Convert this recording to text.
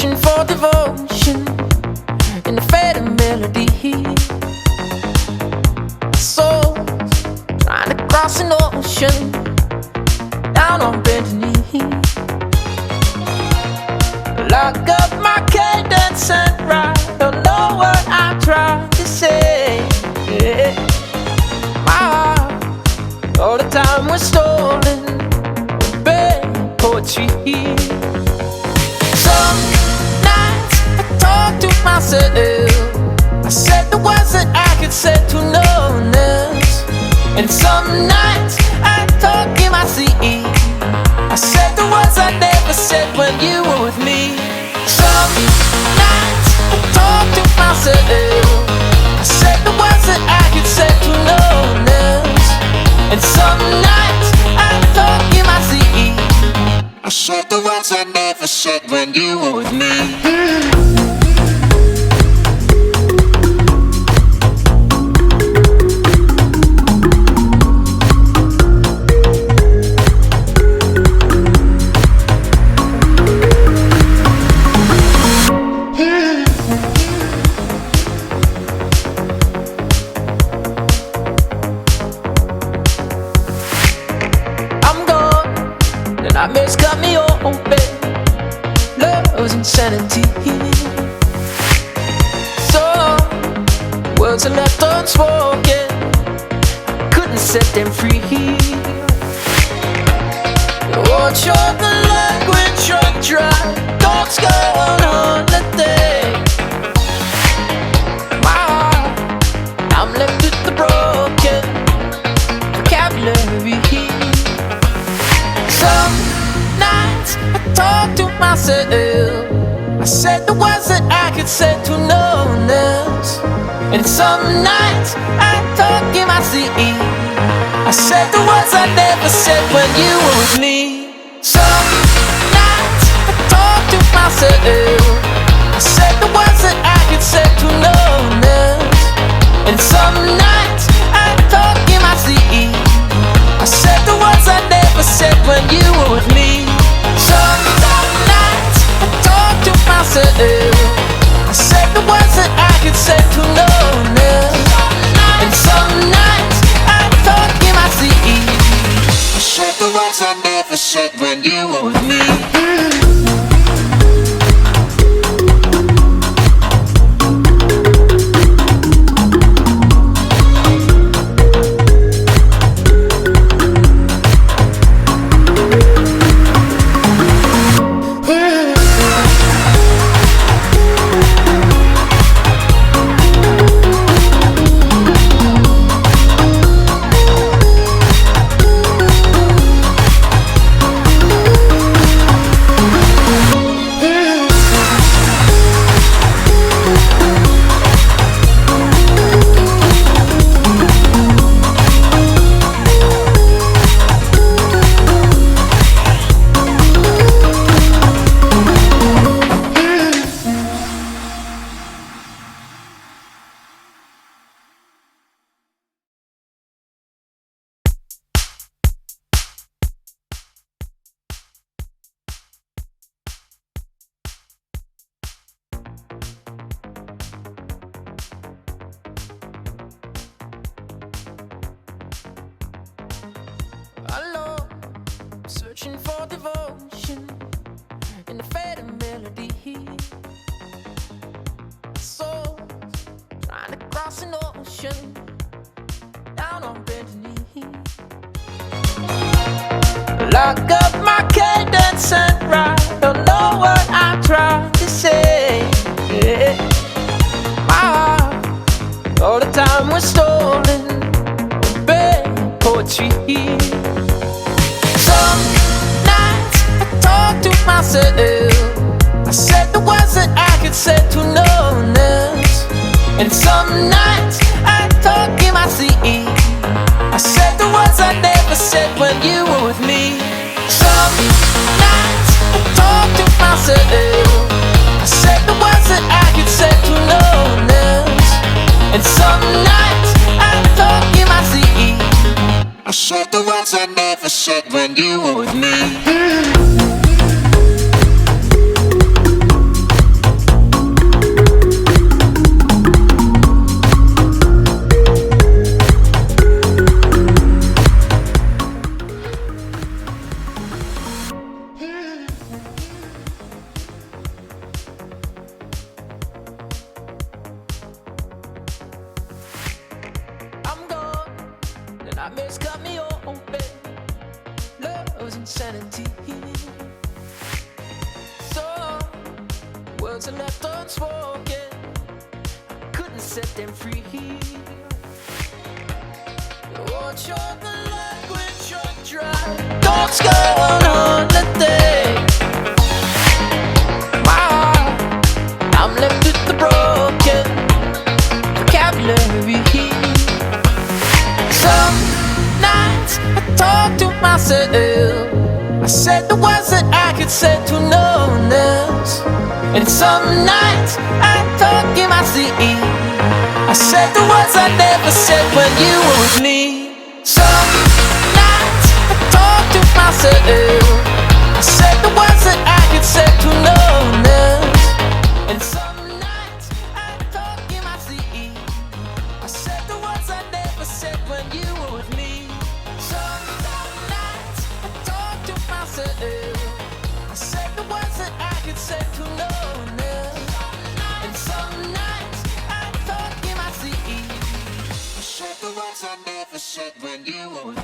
Searching for devotion in the fading melody. Soul trying to cross an ocean down on bended knee. Lock up my cadence and write. Don't know what I'm trying to say. My heart, all the time was stolen. Bad poetry. Some nights I talk to myself. I said the words that I could say to no one else. And some nights I talk in my sleep. I said the words I never said when you were with me. Some nights I talk to myself. I said the words that I could say to no one else. And some nights I talk in my sleep. I said the words I never said when you were with me. Nightmares cut me open. Love's insanity. So long, words are left unspoken. Couldn't set them free. Won't show the language run dry. Dogs go on holiday. My heart, I'm left with the broken vocabulary. Some nights I talk to myself. I said the words that I could say to no one else. And some nights I talk in my sleep. I said the words I never said when you were with me. Some nights I talk to myself. I said the words that I could say to no one else. And some nights I talk in my sleep. I said the words I never said when you were with me. Some nights I talk to myself. I said the words that I could say to no one else. And some nights I talk in my sleep. I said the words I never said when you were with me. Alone, searching for devotion in the fading melody. Soul trying to cross an ocean down on bended knee. Lock up my cadence and write. Don't know what I'm trying to say. My heart, all the time was stolen. Bad poetry. Some nights I talk to myself. I said the words that I could say to no one else. And some nights I talk in my sleep. I said the words I never said when you were with me. Some nights I talk to myself. I said the words that I could say to no one else. And some nights I talk in my sleep. I said the words I never said when you were with me. nightmares cut me open. Love's insanity. So words are left unspoken. Couldn't set them free. What's your language of dry? Thoughts go on holiday. I'm left with the broken vocabulary. Some nights I talk to myself. I said the words that I could say to no one else. And some nights I talk in my sleep. I said the words I never said when you were with me. Some nights I talk to myself. I said the words that I could say to no one else. And some nights I talk in my sleep. I said the words I never said when you were with me. Some nights I talk to myself. I said the words that I could say to no one else. And some nights I talk in my sleep. I said the words I never said when you were with me.